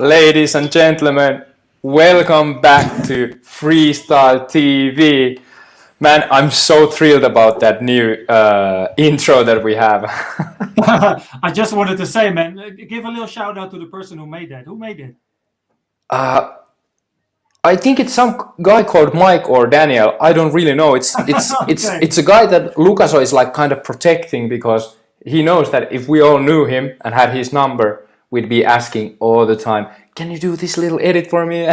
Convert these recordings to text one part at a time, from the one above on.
Ladies and gentlemen, welcome back to Freestyle TV. Man, I'm so thrilled about that new intro that we have. I just wanted to say, man, give a little shout out to the person who made that. Who made it? uh, I think it's some guy called Mike or Daniel. I don't really know. Okay. It's a guy that Lucaso is like kind of protecting because he knows that if we all knew him and had his number, we'd be asking all the time, "Can you do this little edit for me?"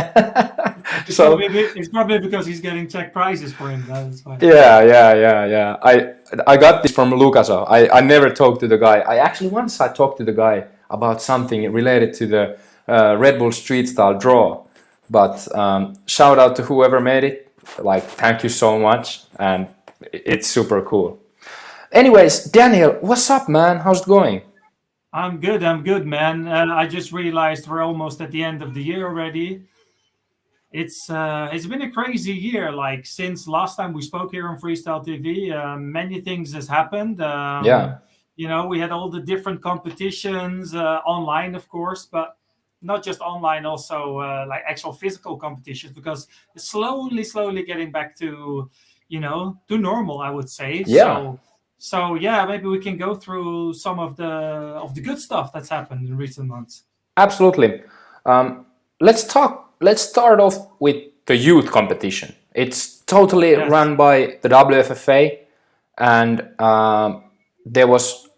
So It's probably because he's getting check prizes for him. That's why. yeah. I got this from Lucaso. I never talked to the guy. I talked to the guy about something related to the Red Bull Street Style draw. But shout out to whoever made it. Like, thank you so much, and it's super cool. Anyways, Daniel, what's up, man? How's it going? I'm good, man. I just realized we're almost at the end of the year already. It's been a crazy year. Like since last time we spoke here on Freestyle TV, many things has happened. Yeah, We had all the different competitions online, of course, but not just online, also like actual physical competitions, because it's slowly getting back to, to normal, I would say. yeah, So yeah, maybe we can go through some of the good stuff that's happened in recent months. absolutely. Let's talk. Let's start off with the youth competition. It's totally Yes, run by the WFFA, and there was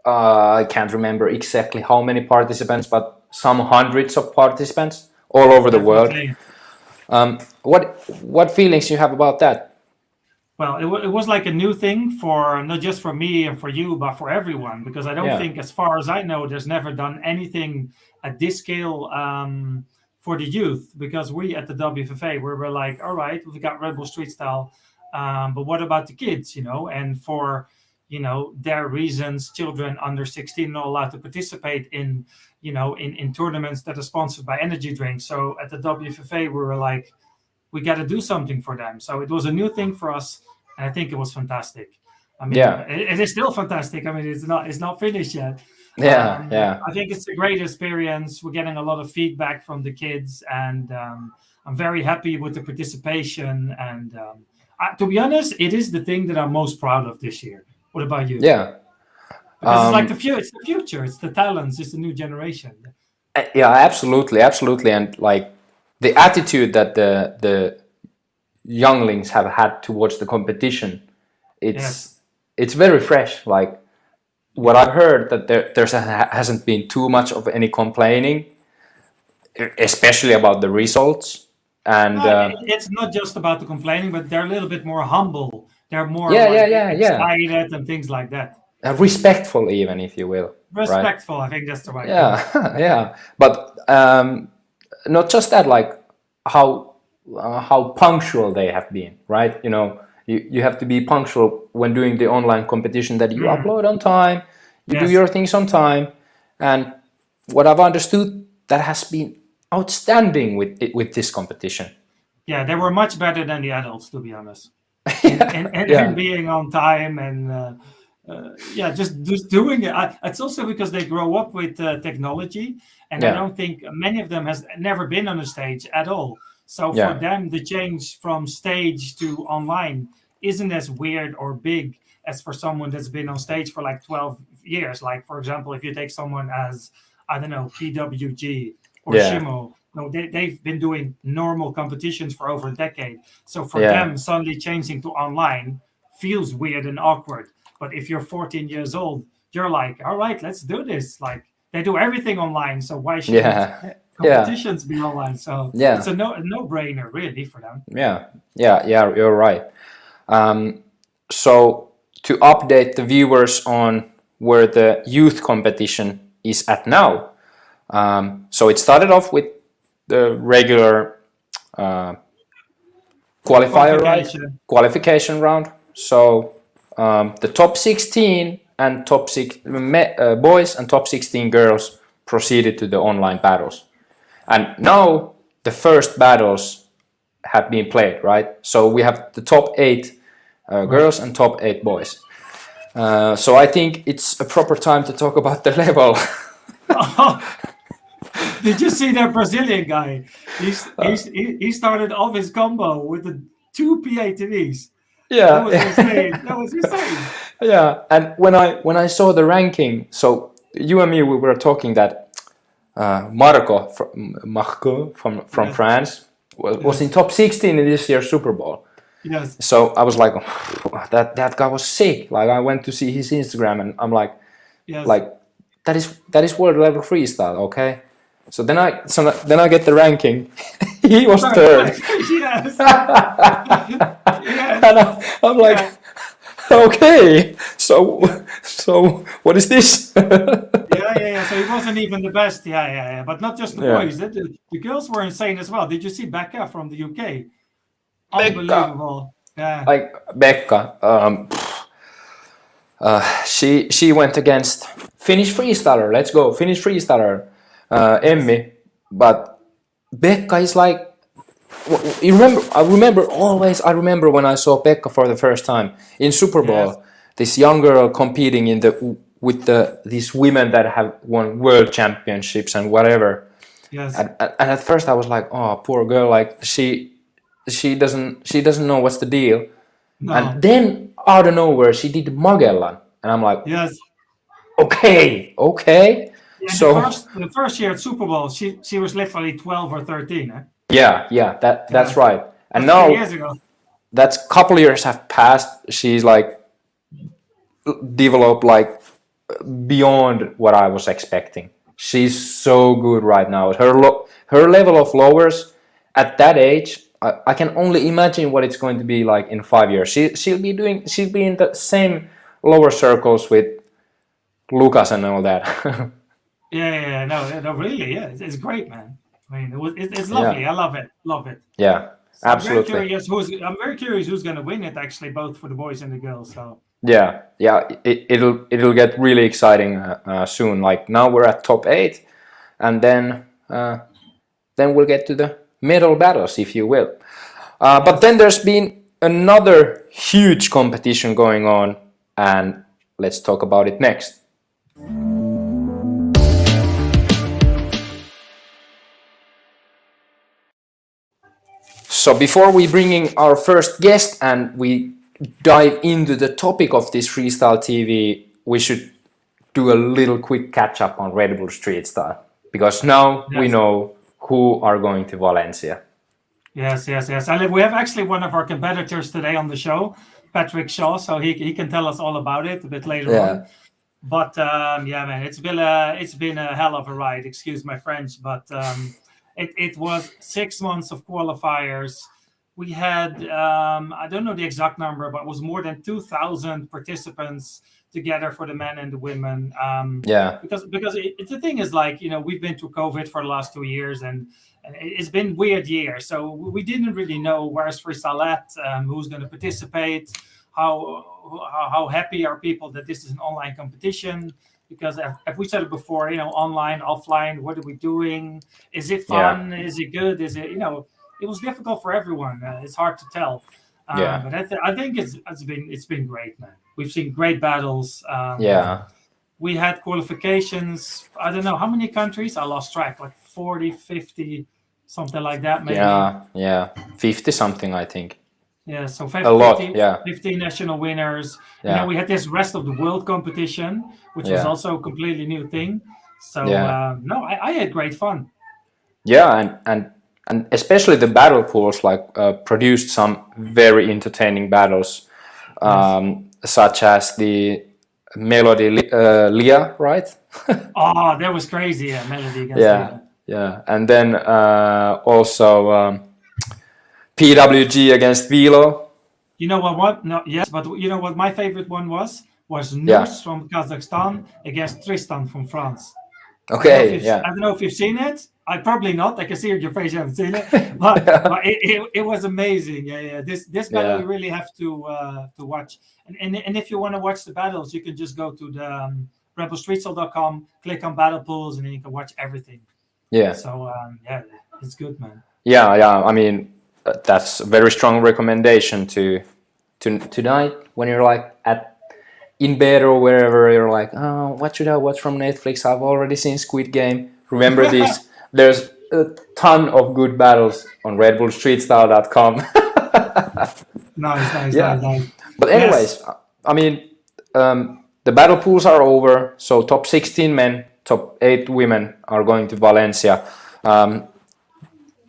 I can't remember exactly how many participants, but some hundreds of participants all over the world. definitely. What feelings you have about that? Well, it was like a new thing for not just for me and for you, but for everyone. Because I don't Yeah, think, as far as I know, there's never done anything at this scale for the youth. Because we at the WFFA, we were like, all right, we got Red Bull Street Style, but what about the kids? And for their reasons, children under 16 not allowed to participate in tournaments that are sponsored by energy drinks. So at the WFFA, we were like, we got to do something for them. So it was a new thing for us, and I think it was fantastic. I mean, yeah, it is still fantastic. I mean, it's not finished yet. yeah. I think it's a great experience. We're getting a lot of feedback from the kids, and I'm very happy with the participation. And to be honest, it is the thing that I'm most proud of this year. What about you? Yeah. Because it's like Um, the future. It's the future. It's the talents. It's the new generation. yeah, absolutely, and like the attitude that the younglings have had towards the competition, Yes. it's very fresh. Like what I've heard that hasn't been too much of any complaining, especially about the results. And It's not just about the complaining, but they're a little bit more humble. They're more yeah, like yeah, excited and things like that. respectful even, if you will, right? Respectful, I think that's the right word. Yeah, yeah. But not just that, like how how punctual they have been, right? You have to be punctual when doing the online competition. That you Mm, upload on time, you do yes. your things on time, and what I've understood that has been outstanding with this competition. Yeah, they were much better than the adults, to be honest. In Yeah, being on time and yeah, just doing it. It's also because they grow up with technology, and I yeah, don't think many of them has never been on a stage at all. So for yeah, them, the change from stage to online isn't as weird or big as for someone that's been on stage for like 12 years. Like, for example, if you take someone as, I don't know, PWG or yeah, Shimo, no, they've been doing normal competitions for over a decade. So for yeah, them, suddenly changing to online feels weird and awkward. But if you're 14 years old, you're like, all right, let's do this. Like, they do everything online, so why shouldn't yeah, yeah, competitions be online? So it's yeah, a no brainer really for them. yeah, yeah. You're right. Um, so to update the viewers on where the youth competition is at now, so it started off with the regular uh, qualifier, right? Qualification. Qualification round. So the top 16 and top six boys and top 16 girls proceeded to the online battles. And now the first battles have been played, right? So we have the top 8 Right. girls and top 8 boys. So I think it's a proper time to talk about the level. Did you see that Brazilian guy? He started off his combo with the two PATVs. That was Yeah. insane. That was insane. Yeah, and when I saw the ranking, so you and me we were talking that Marco from Yes, France was in yes, top 16 in this year's Super Bowl. yes, So I was like, that guy was sick. Like I went to see his Instagram, and I'm yes. like that is world level freestyle, okay? So then I get the ranking. He was Third third, place. Yes, and yes. I'm like, Yeah, okay, so yeah. so what is this? Yeah. So he wasn't even the best. Yeah. But not just the Yeah, boys. The girls were insane as well. Did you see Becca from the UK? Becca, Unbelievable. Yeah. like Becca, she went against Finnish freestyler. Let's go, Finnish freestyler, Yes. Emmy, but Becca is like. You remember? I remember when I saw Pekka for the first time in Super Yes. Bowl. This young girl competing with these women that have won world championships and whatever. Yes. And at first I was like, oh, poor girl, like she doesn't know what's the deal. And No. then out of nowhere she did Magellan, and I'm like, Yes. okay. Yeah, and So the first year at Super Bowl, she was literally 12 or 13. Eh? yeah, that's Yeah. right. And That's 3 years now ago. that's couple years have passed. She's like developed like beyond what I was expecting. She's so good right now. Her level of lowers at that age, I can only imagine what it's going to be like in 5 years. She'll be in the same lower circles with Lucas and all that. Yeah. No, really. Yeah. It's great, man. I mean, it's Yeah, lovely. I love it. Love it. yeah, So absolutely. I'm very curious who's going to win it, actually, both for the boys and the girls. So, Yeah. It'll get really exciting soon. Like now we're at top 8, and then we'll get to the medal battles, if you will. But then yes. there's been another huge competition going on, and let's talk about it next. So before we bring in our first guest and we dive into the topic of this Freestyle TV, we should do a little quick catch up on Red Bull Street Style, because now we Yes. know who are going to Valencia. Yes. And we have actually one of our competitors today on the show, Patrick Shaw. So he can tell us all about it a bit later on. Yeah, But yeah, man, it's been a hell of a ride. Excuse my French, but it was 6 months of qualifiers. We had I don't know the exact number, but it was more than 2,000 participants together for the men and the women. yeah, Because the thing is, like, we've been through COVID for the last 2 years, and it's been weird year. So we didn't really know where's freestyle at, who's going to participate, how happy are people that this is an online competition. Because if we said it before, online, offline, what are we doing? Is it yeah, fun? Is it good? Is it, it was difficult for everyone. It's hard to tell. yeah, But I think it's been great, man. We've seen great battles. yeah, We had qualifications. I don't know how many countries. I lost track, like 40, 50, something like that, maybe. yeah. 50 something, I think. Yeah, so A lot, 50, yeah, 50 national winners. And then yeah, we had this rest of the world competition, which was yeah, also a completely new thing. So, yeah. no, I had great fun. Yeah, and especially the battle pools like produced some very entertaining battles, Yes. such as the Melody Leah, right? Oh, that was crazy. Yeah, Melody against Yeah, Seyda. yeah, and then also PWG against Vilo. You know what? No, yes, but you know what my favorite one was? Was Yeah. Nurs from Kazakhstan against Tristan from France. Okay. Yeah. I don't know if you've seen it. I probably not. I can see it in your face. You haven't seen it, but it was amazing. Yeah. This battle Yeah. you really have to watch. And if you want to watch the battles, you can just go to the rebelstreetstyle.com, click on battle pools, and then you can watch everything. Yeah. So yeah, it's good, man. Yeah. I mean, that's a very strong recommendation to tonight when you're like in bed or wherever. You're like, oh, what should I watch from Netflix? I've already seen Squid Game. Remember this There's a ton of good battles on redbullstreetstyle.com. Nice, nice, nice, Yeah. nice. But Yes. anyways, I mean, the battle pools are over. So top 16 men, top 8 women are going to Valencia.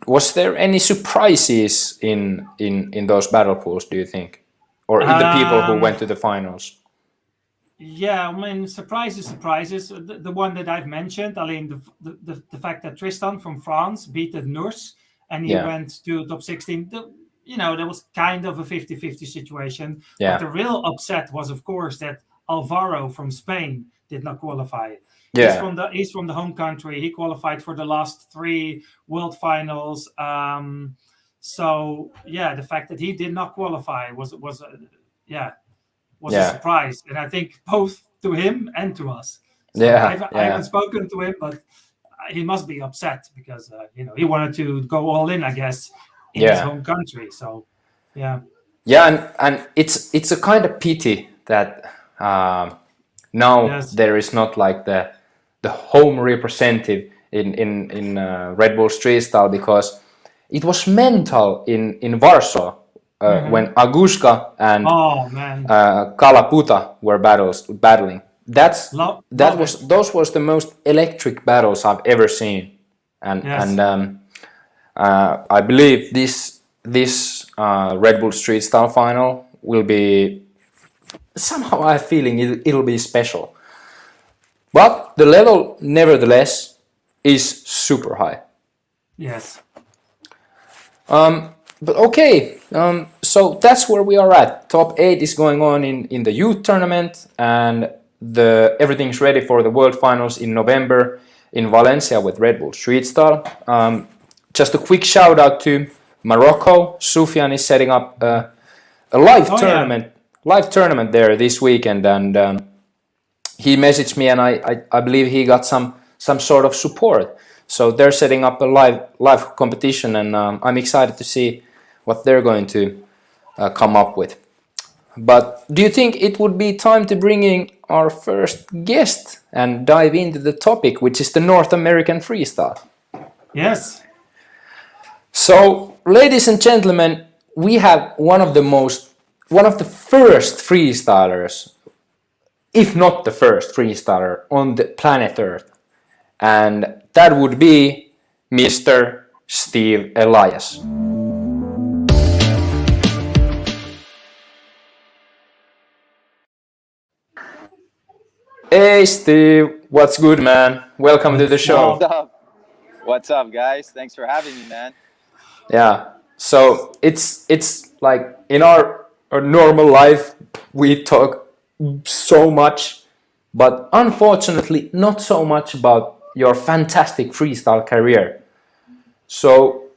Was there any surprises in those battle pools, do you think? Or in the people who Um, went to the finals? yeah, I mean, surprises, surprises. The one that I've mentioned, I mean, the fact that Tristan from France beat the Nurse and he Yeah. went to top 16, there was kind of a 50-50 situation. But Yeah. the real upset was, of course, that Alvaro from Spain did not qualify. Yeah. He's from the home country. He qualified for the last 3 world finals. So yeah, the fact that he did not qualify yeah, was a Yeah. surprise, and I think both to him and to us. So Yeah. I haven't Yeah. spoken to him, but he must be upset because he wanted to go all in, I guess, in his Yeah. home country. So yeah, Yeah, and it's a kind of pity that now yes, there is not like the home representative in Red Bull Street Style, because it was mental in Warsaw when Agushka and oh man, Kalaputa were battling. That love was it. those was the most electric battles I've ever seen, and Yes, I believe this Red Bull Street Style final will be, somehow I'm feeling it'll be special. But the level, nevertheless, is super high. yes, But okay, so that's where we are at. Top 8 is going on in the youth tournament, and everything's ready for the World Finals in November in Valencia with Red Bull Street Style. Just a quick shout out to Morocco. Sufyan is setting up a live oh yeah, tournament there this weekend, and he messaged me, and I believe he got some sort of support. So they're setting up a live competition, and I'm excited to see what they're going to come up with. But do you think it would be time to bring in our first guest and dive into the topic, which is the North American freestyle? yes, So, ladies and gentlemen, we have one of the first freestylers, if not the first freestyler on the planet Earth, and that would be Mr. Steve Elias. Hey Steve, what's good, man? Welcome to the what's show. up? What's up? What's up, guys? Thanks for having me, man. Yeah. So it's like in our normal life we talk so much, but unfortunately not so much about your fantastic freestyle career. So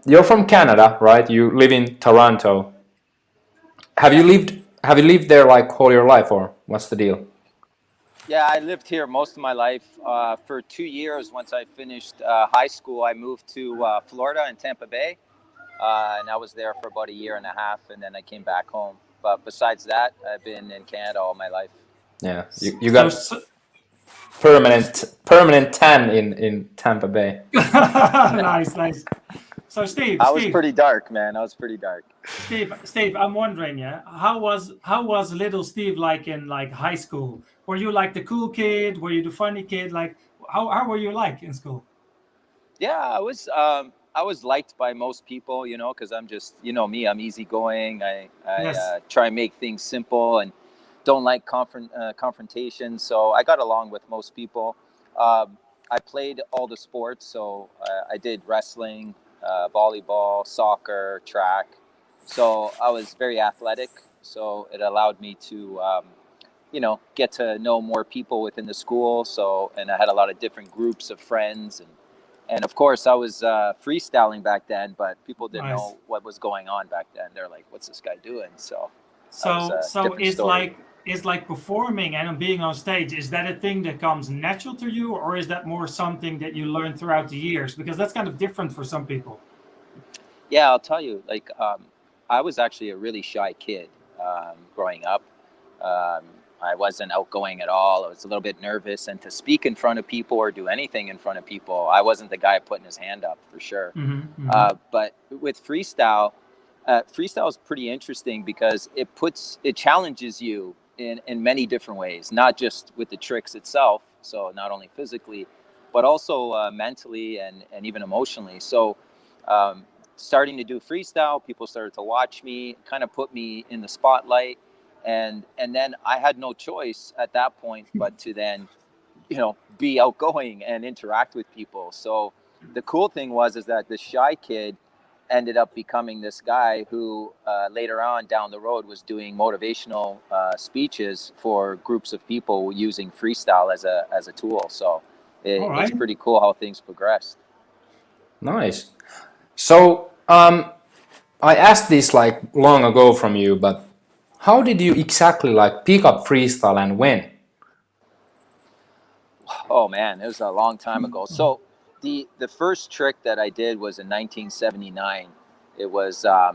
you're from Canada, right? You live in Toronto. Have you Yeah. lived there like all your life, or what's the deal? Yeah, I lived here most of my life. For 2 years, once I finished high school, I moved to Florida in Tampa Bay. And I was there for about a year and a half, and then I came back home. But besides that, I've been in Canada all my life. Yeah, you So, got permanent tan in Tampa Bay. nice, nice. So I was pretty dark, man. I was pretty dark. Steve, I'm wondering, yeah, how was little Steve like in like high school? Were you like the cool kid? Were you the funny kid? Like, how were you like in school? Yeah, I was liked by most people, because I'm just, me. I'm easygoing. I Yes, try and make things simple and don't like confrontation. So I got along with most people. I played all the sports, so I did wrestling, volleyball, soccer, track. So I was very athletic. So it allowed me to, get to know more people within the school. So, and I had a lot of different groups of friends, and of course I was freestyling back then, but people didn't nice. know what was going on back then. They're like, "What's this guy doing?" So that was So a so different it's story. like performing and being on stage. Is that a thing that comes natural to you, or is that more something that you learn throughout the years? Because that's kind of different for some people. Yeah, I'll tell you. Like, I was actually a really shy kid growing up. Um, I wasn't outgoing at all. I was a little bit nervous, and to speak in front of people or do anything in front of people, I wasn't the guy putting his hand up for sure. But with freestyle, freestyle is pretty interesting because it challenges you in many different ways, not just with the tricks itself. So not only physically, but also mentally and even emotionally. So starting to do freestyle, people started to watch me, kind of put me in the spotlight. And then I had no choice at that point but to then, be outgoing and interact with people. So the cool thing is that the shy kid ended up becoming this guy who later on down the road was doing motivational speeches for groups of people using freestyle as a tool. So it's pretty cool how things progressed. Nice. So I asked this like long ago from you, but how did you exactly like pick up freestyle and when? Oh man, it was a long time ago. So the first trick that I did was in 1979. It was I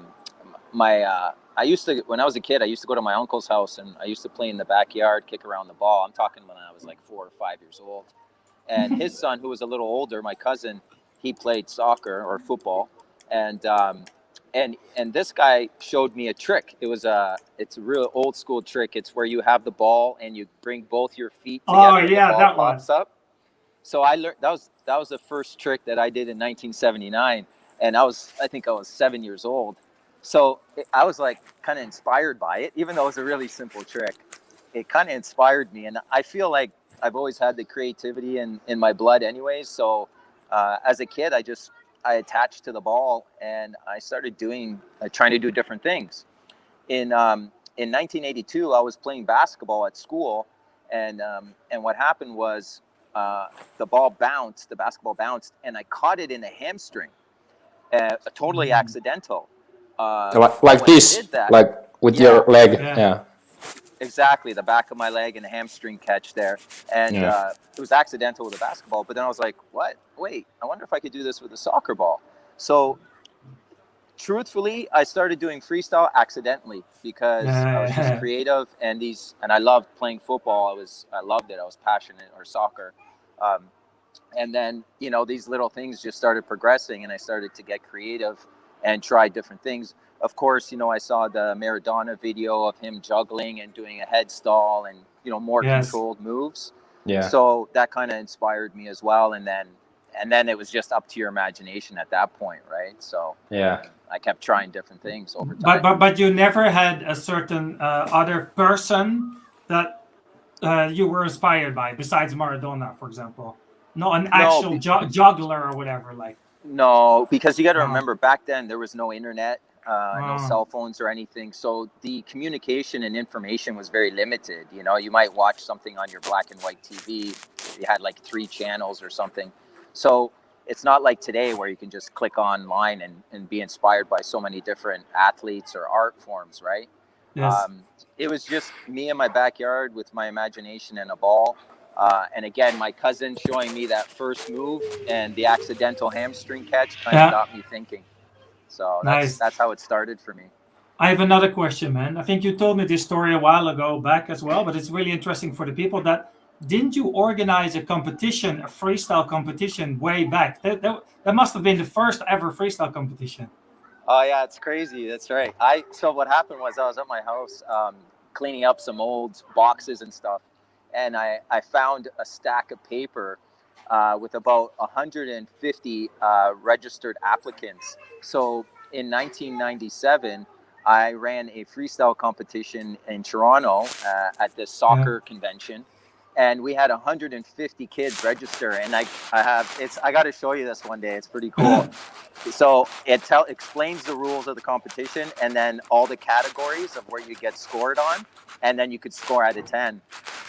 used to, when I was a kid, I used to go to my uncle's house and I used to play in the backyard, kick around the ball. I'm talking when I was like 4 or 5 years old. And his son, who was a little older, my cousin, he played soccer or football, and this guy showed me a trick. It's a real old school trick. It's where you have the ball and you bring both your feet together. And the ball pops up. So I learned that was the first trick that I did in 1979, and I think I was 7 years old. So I was like kind of inspired by it, even though it was a really simple trick. It kind of inspired me, and I feel like I've always had the creativity in my blood anyways. So as a kid, I attached to the ball and I started trying to do different things. In 1982, I was playing basketball at school, and what happened was the basketball bounced, and I caught it in a hamstring, totally accidental. Like this, like with your leg, yeah. Exactly, the back of my leg and a hamstring catch there. And it was accidental with a basketball, but then I was like, what? Wait, I wonder if I could do this with a soccer ball. So truthfully, I started doing freestyle accidentally because I was just creative and I loved playing football. I loved it. I was passionate, or soccer. And then, these little things just started progressing and I started to get creative and try different things. Of course, I saw the Maradona video of him juggling and doing a head stall and, more controlled moves. Yeah. So that kind of inspired me as well. And then it was just up to your imagination at that point, right? So I kept trying different things over time. But you never had a certain other person that you were inspired by besides Maradona, for example? No, an actual juggler or whatever, like. No, because you got to remember, back then there was no internet, no cell phones or anything. So the communication and information was very limited. You might watch something on your black and white TV. You had like 3 channels or something. So it's not like today where you can just click online and be inspired by so many different athletes or art forms, right? Yes. It was just me in my backyard with my imagination and a ball. And again, my cousin showing me that first move and the accidental hamstring catch kind of got me thinking. So that's how it started for me. I have another question, man. I think you told me this story a while ago back as well, but it's really interesting for the people that didn't you organize a competition, a freestyle competition way back? That must have been the first ever freestyle competition. Oh yeah, it's crazy. That's right. So what happened was I was at my house cleaning up some old boxes and stuff, and I found a stack of paper with about 150 registered applicants. So in 1997, I ran a freestyle competition in Toronto at this soccer convention, and we had 150 kids register. And I got to show you this one day. It's pretty cool. So it explains the rules of the competition and then all the categories of where you get scored on, and then you could score out of 10.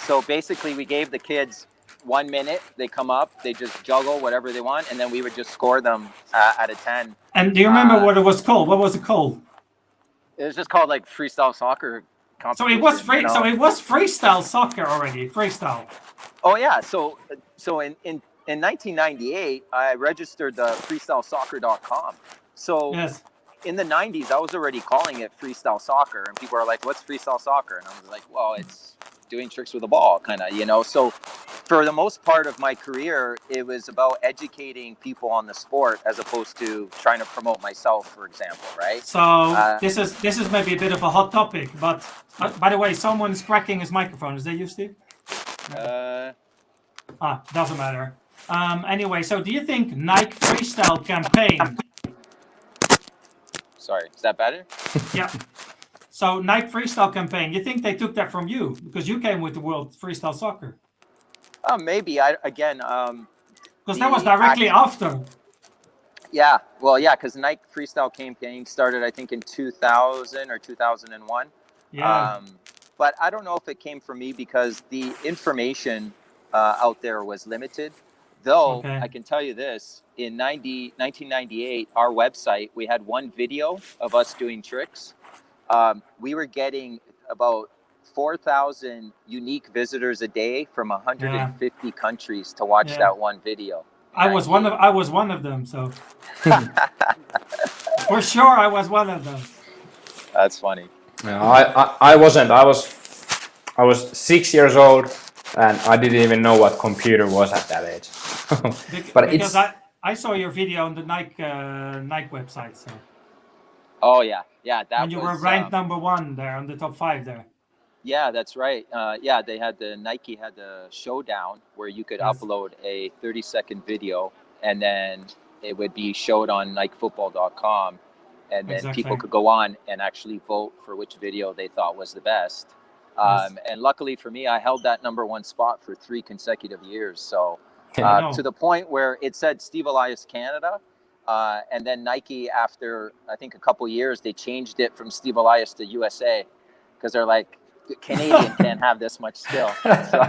So basically, we gave the kids 1 minute. They come up, they just juggle whatever they want, and then we would just score them out of 10. And do you remember what it was called? What was it called? It was just called like freestyle soccer competition. So it was free. So it was freestyle soccer already. Freestyle. Oh yeah. So in 1998, I registered the freestylesoccer.com. So in the 90s, I was already calling it freestyle soccer, and people are like, "What's freestyle soccer?" And I was like, "Well, doing tricks with a ball, kind of, you know. So for the most part of my career, it was about educating people on the sport as opposed to trying to promote myself, for example, right? So this is maybe a bit of a hot topic, but by the way, someone's cracking his microphone. Is that you, Steve? Doesn't matter. Anyway, so do you think Nike Freestyle campaign? Sorry, is that better? Yeah. So Nike Freestyle campaign, you think they took that from you because you came with the World Freestyle Soccer? Oh, maybe. Because that was directly after. Yeah, well, yeah, because Nike Freestyle campaign started, I think, in 2000 or 2001. Yeah. But I don't know if it came from me because the information out there was limited. Though, I can tell you this, in 1998, our website, we had one video of us doing tricks. We were getting about 4,000 unique visitors a day from 150 countries to watch that one video. I was one of them, so for sure I was one of them. That's funny. No, I wasn't. I was 6 years old, and I didn't even know what computer was at that age. But because I saw your video on the Nike website. So. Oh yeah, that and you were ranked #1 there on the top 5 there. Yeah, that's right. They had Nike had the showdown where you could upload a 30-second video, and then it would be showed on NikeFootball.com, and then people could go on and actually vote for which video they thought was the best. And luckily for me, I held that #1 spot for 3 consecutive years. So to the point where it said Steve Elias Canada, and then Nike, after I think a couple years, they changed it from Steve Elias to USA because they're like, Canadian can't have this much skill. So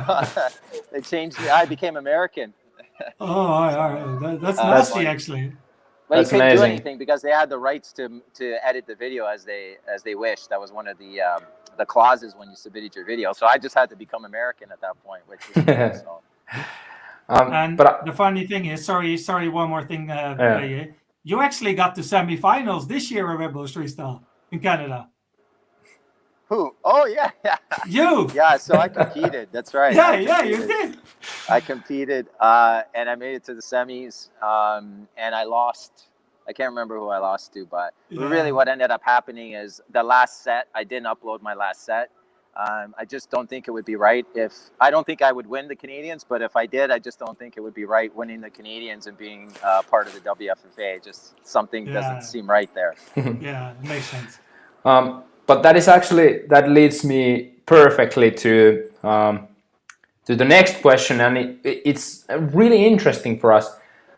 they changed it. I became American. All right. That's nasty, actually. But you couldn't do anything because they had the rights to edit the video as they wished. That was one of the clauses when you submitted your video. So I just had to become American at that point, which is cool, so. But the funny thing is, sorry, one more thing. You actually got to semifinals this year at Red Bull Freestyle in Canada. Who? Oh yeah. You. Yeah, so I competed. That's right. Yeah, you did. I competed, and I made it to the semis, and I lost. I can't remember who I lost to, but really what ended up happening is the last set, I didn't upload my last set. I just don't think it would be right I don't think I would win the Canadians, but if I did, I just don't think it would be right winning the Canadians and being part of the WFFA. Just something doesn't seem right there. Yeah, it makes sense. But that leads me perfectly to the next question, and it's really interesting for us.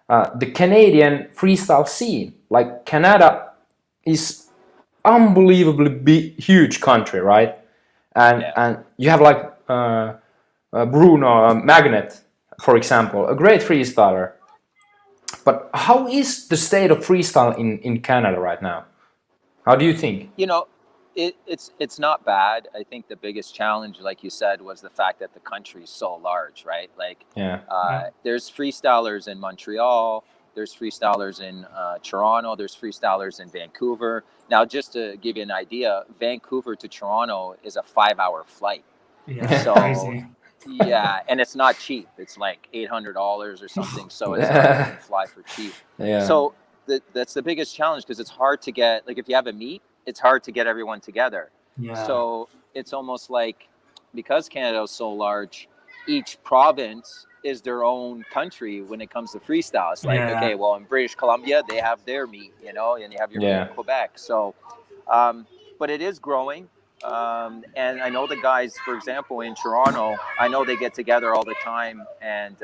The Canadian freestyle scene, like Canada, is unbelievably big, huge country, right? And you have like Bruno Magnet, for example, a great freestyler. But how is the state of freestyle in Canada right now? How do you think? You know, it's not bad. I think the biggest challenge, like you said, was the fact that the country is so large, right? Like, there's freestylers in Montreal, there's freestylers in Toronto, there's freestylers in Vancouver. Now, just to give you an idea, Vancouver to Toronto is a 5-hour flight. Yeah, so crazy. Yeah, and it's not cheap. It's like $800 or something. So it's not going to fly for cheap. Yeah. So that's the biggest challenge because it's hard to get, like if you have a meet, it's hard to get everyone together. Yeah. So it's almost like, because Canada is so large, each province is their own country when it comes to freestyle. It's like, okay, well, in British Columbia, they have their meet, and you have your meet in Quebec. So, but it is growing. And I know the guys, for example, in Toronto, I know they get together all the time and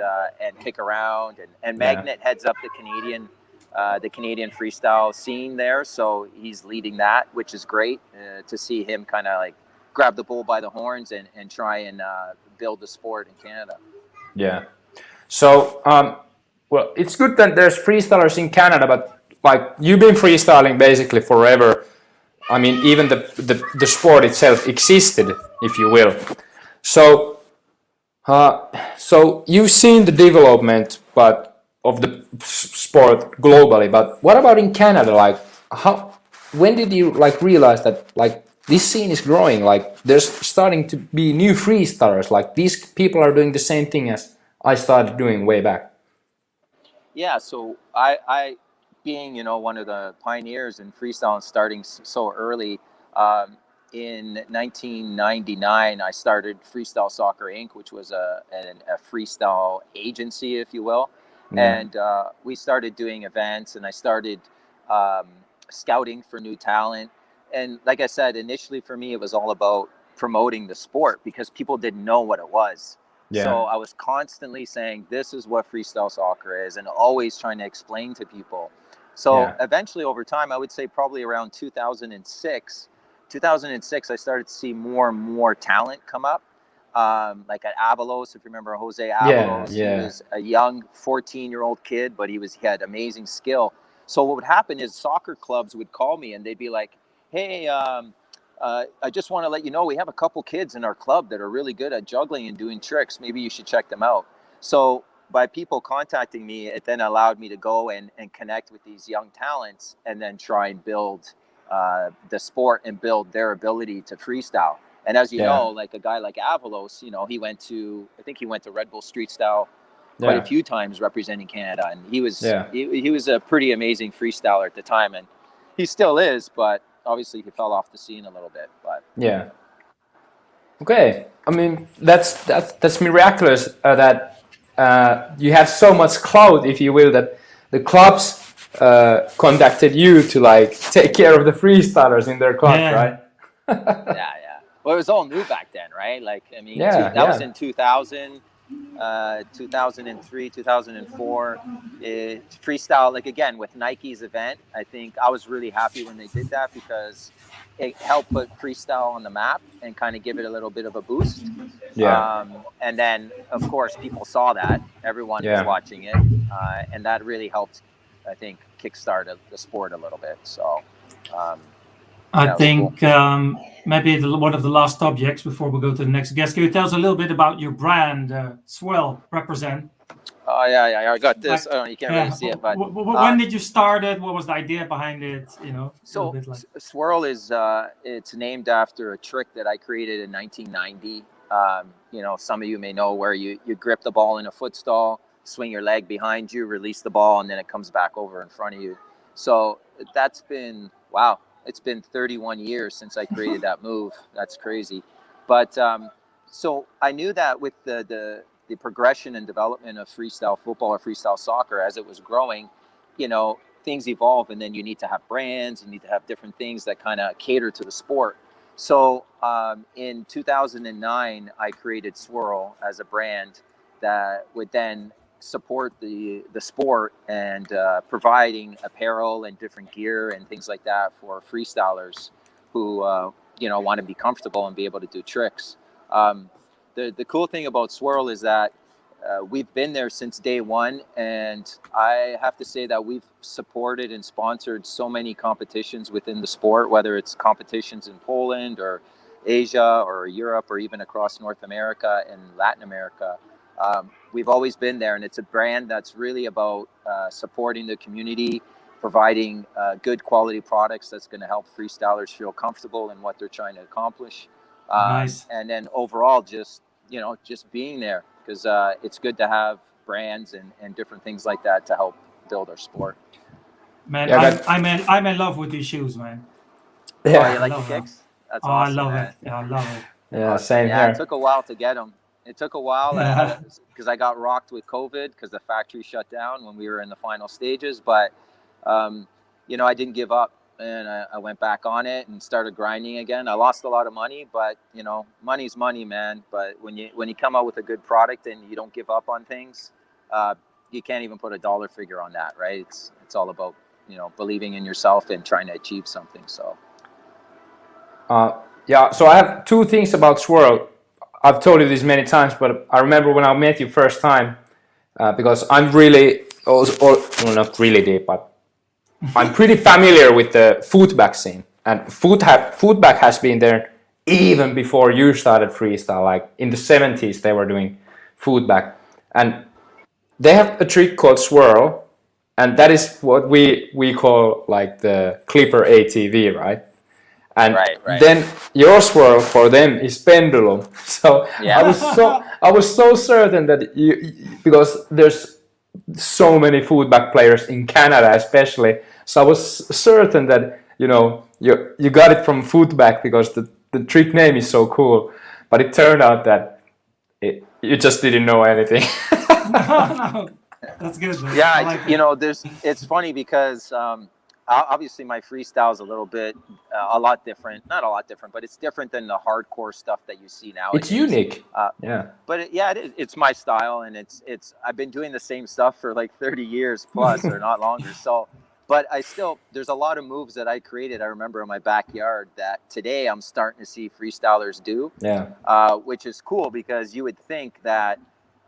kick around. And Magnet heads up the Canadian freestyle scene there. So he's leading that, which is great to see him kind of like grab the bull by the horns and try and build the sport in Canada. Yeah. So, well, it's good that there's freestylers in Canada, but like you've been freestyling basically forever. I mean, even the sport itself existed, if you will. So, so you've seen the development, of the sport globally. But what about in Canada? Like, when did you like realize that like this scene is growing. Like there's starting to be new freestylers. Like these people are doing the same thing as I started doing way back. Yeah, so I being, one of the pioneers in freestyle and starting so early, in 1999, I started Freestyle Soccer Inc., which was a freestyle agency, if you will. Yeah. And we started doing events, and I started um, scouting for new talent. And like I said, initially for me, it was all about promoting the sport because people didn't know what it was. Yeah. So I was constantly saying, this is what freestyle soccer is, and always trying to explain to people. So eventually over time, I would say probably around 2006, I started to see more and more talent come up. Like at Avalos, if you remember Jose Avalos, he was a young 14-year-old kid, but he had amazing skill. So what would happen is soccer clubs would call me and they'd be like, hey, I just want to let you know we have a couple kids in our club that are really good at juggling and doing tricks. Maybe you should check them out. So by people contacting me, it then allowed me to go and connect with these young talents and then try and build the sport and build their ability to freestyle. And as you know, like a guy like Avalos, I think he went to Red Bull Street Style quite a few times representing Canada. And he was a pretty amazing freestyler at the time. And he still is, but obviously he fell off the scene a little bit. But okay, I mean that's miraculous that you have so much clout, if you will, that the clubs contacted you to like take care of the freestylers in their club, right? yeah. Well, it was all new back then, right? Like, I mean, that was in 2000, 2003, 2004. Freestyle, like again, with Nike's event, I think I was really happy when they did that because it helped put freestyle on the map and kind of give it a little bit of a boost. And then, of course, people saw that. Everyone was watching it. And that really helped, I think, kickstart the sport a little bit. So I think cool. Maybe one of the last subjects before we go to the next guest. Can you tell us a little bit about your brand, Swirl, represent? Oh, yeah, I got this. You can't really see it, but when did you start it? What was the idea behind it? So Swirl is it's named after a trick that I created in 1990. Some of you may know where you grip the ball in a foot stall, swing your leg behind you, release the ball, and then it comes back over in front of you. So that's been, wow. It's been 31 years since I created that move. That's crazy. But so I knew that with the progression and development of freestyle football or freestyle soccer as it was growing, things evolve, and then you need to have brands, you need to have different things that kind of cater to the sport. So in 2009, I created Swirl as a brand that would then support the sport and providing apparel and different gear and things like that for freestylers who want to be comfortable and be able to do tricks. The cool thing about Swirl is that we've been there since day one, and I have to say that we've supported and sponsored so many competitions within the sport, whether it's competitions in Poland or Asia or Europe or even across North America and Latin America. We've always been there, and it's a brand that's really about supporting the community, providing good quality products that's going to help freestylers feel comfortable in what they're trying to accomplish. Nice. And then overall, just being there, because it's good to have brands and different things like that to help build our sport. Man, I'm in love with these shoes, man. Yeah, oh, you like the kicks? That's awesome. I love it. Yeah, I love it. Yeah, same here. It took a while to get them. It took a while because I got rocked with COVID because the factory shut down when we were in the final stages. But, I didn't give up, and I went back on it and started grinding again. I lost a lot of money, but, money's money, man. But when you come out with a good product and you don't give up on things, you can't even put a dollar figure on that, right? It's all about, believing in yourself and trying to achieve something. So. So I have two things about Swirl. I've told you this many times, but I remember when I met you first time, because I'm really, not really deep, but I'm pretty familiar with the footback scene. And footback has been there even before you started freestyle. Like in the 70s, they were doing footback. And they have a trick called Swirl, and that is what we call like the Clipper ATV, right? and Right. then your swirl for them is pendulum. So Yeah. I was so certain that because there's so many footback players in Canada, especially. So I was certain that you got it from footback because the trick name is so cool. But it turned out that you just didn't know anything. No, that's good. Man. Yeah, I like it. it's funny because obviously my freestyle is a little bit a lot different, not a lot different, but it's different than the hardcore stuff that you see nowadays. It's unique. Yeah, but it's my style, and it's I've been doing the same stuff for like 30 years plus or not longer. So, but there's a lot of moves that I created. I remember in my backyard that today I'm starting to see freestylers do. Yeah. Which is cool because you would think that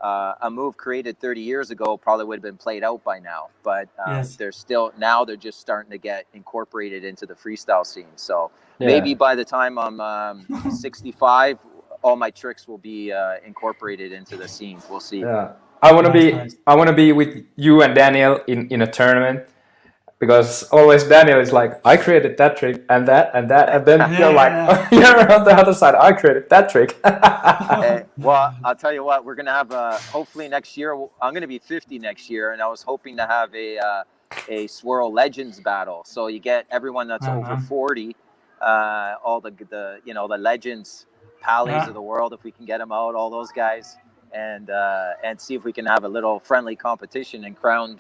a move created 30 years ago probably would have been played out by now, but Yes. they're just starting to get incorporated into the freestyle scene. So maybe by the time I'm 65, all my tricks will be incorporated into the scene. We'll see. Yeah. I want to Nice. I want to be with you and Daniel in a tournament, because always Daniel is like, I created that trick and that, and then you're like, you're on the other side. I created that trick. Hey, well, I'll tell you what, we're gonna have hopefully next year. I'm gonna be 50 next year, and I was hoping to have a Swirl Legends battle. So you get everyone that's over 40, all the legends, Pallies of the world, if we can get them out, all those guys, and see if we can have a little friendly competition and crown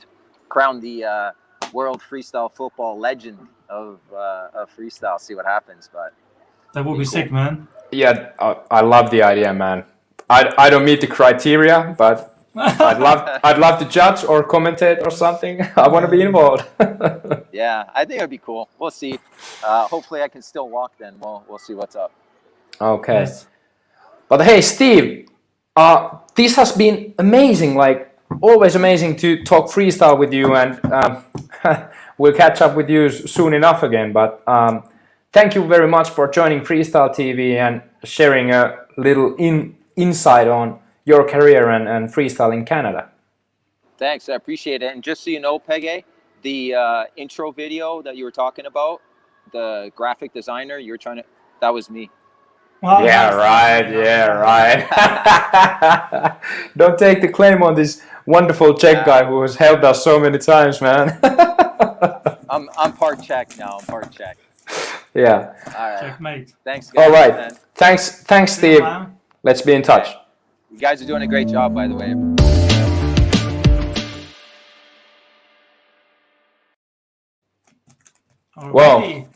the world freestyle football legend of freestyle. See what happens, but That would be sick, man. Yeah, I love the idea, man. I don't meet the criteria, but I'd love to judge or commentate or something. I want to be involved. Yeah, I think it'd be cool. We'll see. Hopefully, I can still walk. Then we'll see what's up. Okay. Yes. But hey, Steve, this has been amazing. Like always, amazing to talk freestyle with you, and we'll catch up with you soon enough again. But thank you very much for joining Freestyle TV and sharing a little insight on your career and freestyle in Canada. Thanks, I appreciate it. And just so you know, Pege, the intro video that you were talking about, the graphic designer, that was me. Well, Yeah, nice. right. Yeah, right. Don't take the claim on this wonderful Czech guy who has helped us so many times, man. I'm part Czech now. I'm part Czech. Yeah. All right. Checkmate. Thanks, guys. All right. Man. Thanks, Steve. Let's be in touch. You guys are doing a great job, by the way. Alrighty. Wow,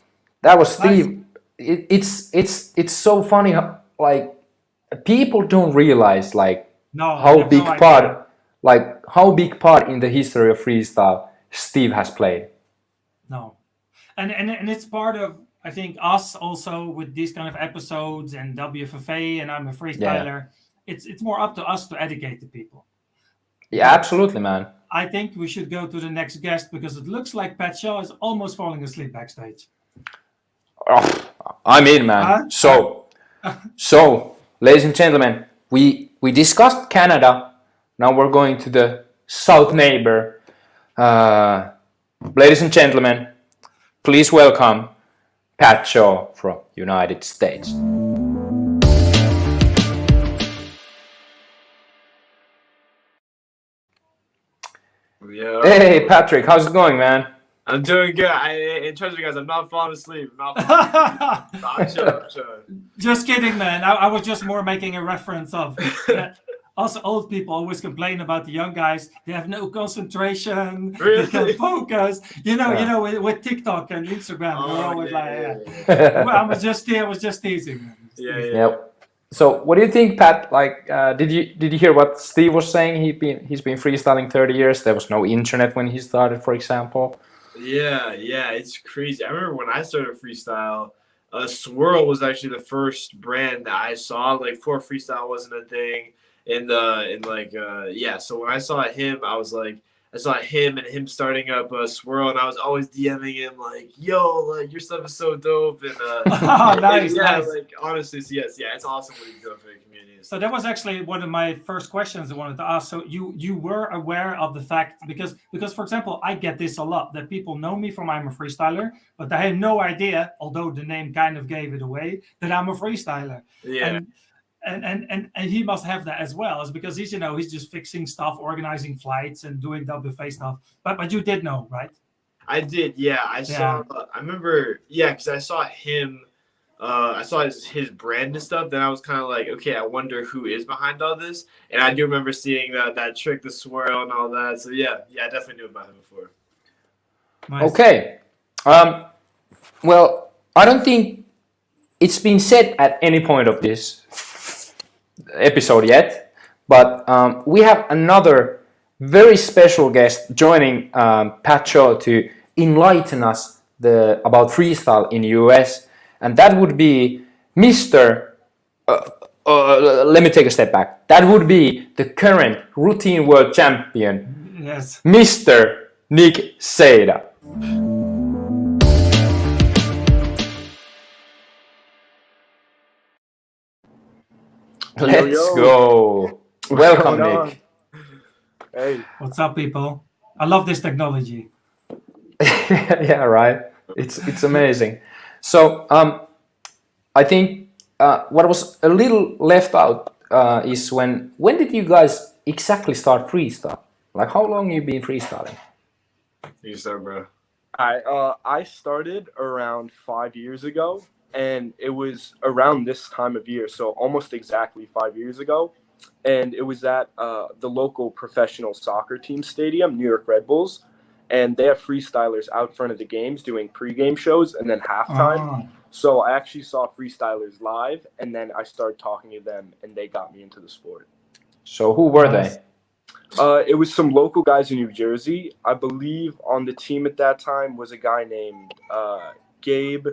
that was Nice. Steve. It's so funny how, like, people don't realize like No, how I have big no idea. part in the history of freestyle Steve has played. No, and it's part of, I think, us also with these kind of episodes and WFFA, and I'm a freestyler. It's more up to us to educate the people. Yeah, absolutely, man. I think we should go to the next guest because it looks like Patshaw is almost falling asleep backstage. Oh, I'm in, man. So, ladies and gentlemen, we discussed Canada. Now we're going to the south neighbor. Ladies and gentlemen, please welcome Patshaw from United States. Yeah. Hey, Patrick, how's it going, man? I'm doing good. Trust me, guys, I'm not falling asleep. I'm chilling. Just kidding, man. I was just more making a reference of also old people always complain about the young guys. They have no concentration. Really? They can't focus. You know, with TikTok and Instagram, we're always Well, I was just teasing. Man. Yeah. So, what do you think, Pat? Like, did you hear what Steve was saying? He's been freestyling 30 years. There was no internet when he started, for example. Yeah, it's crazy. I remember when I started freestyle, Swirl was actually the first brand that I saw. Like, before freestyle wasn't a thing, so when I saw him, I I saw him starting up a swirl, and I was always DMing him like, "Yo, like your stuff is so dope." And Nice, yeah, nice. like honestly, so yes, yeah, it's awesome what he's doing for the community. So that was actually one of my first questions I wanted to ask. So you were aware of the fact because for example, I get this a lot that people know me from I'm a freestyler, but they had no idea, although the name kind of gave it away, that I'm a freestyler. Yeah, And he must have that as well. It's because he's just fixing stuff, organizing flights, and doing WFA stuff. But you did know, right? I did. Yeah, I saw. I remember. Yeah, because I saw him. I saw his brand and stuff. Then I was kind of like, okay, I wonder who is behind all this. And I do remember seeing that trick, the swirl, and all that. So yeah, I definitely knew about him before. Nice. Okay. Well, I don't think it's been said at any point of this episode yet, but we have another very special guest joining Patshaw to enlighten us about freestyle in US, and that would be Mr. Let me take a step back. That would be the current routine world champion, Yes. Mr. Nick Seyda. Let's go. Welcome, Nick. Hey. What's up, people? I love this technology. Yeah, right. It's amazing. So I think what was a little left out is when did you guys exactly start freestyle? Like how long you been freestyling? You start, bro. I started around 5 years ago, and it was around this time of year, so almost exactly 5 years ago. And it was at the local professional soccer team stadium, New York Red Bulls, and they have freestylers out front of the games doing pregame shows and then halftime. Oh. So I actually saw freestylers live, and then I started talking to them, and they got me into the sport. So who were they? It was some local guys in New Jersey. I believe on the team at that time was a guy named Gabe,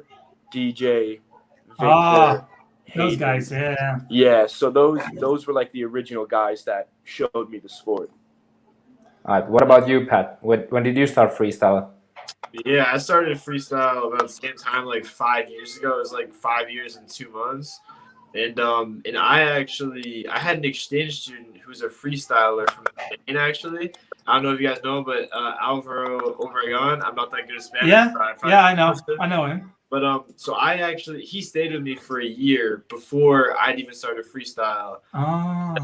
DJ, Victor. Those Hayden. guys, yeah. Yeah, so those were like the original guys that showed me the sport. All right. What about you, Pat? When did you start freestyle? Yeah, I started freestyle about the same time, like 5 years ago. It was like 5 years and 2 months. And I had an exchange student who's a freestyler from Spain, actually. I don't know if you guys know, but Alvaro Obregon. I'm not that good at Spanish. Yeah, I know him. But so he stayed with me for a year before I'd even started freestyle. Oh.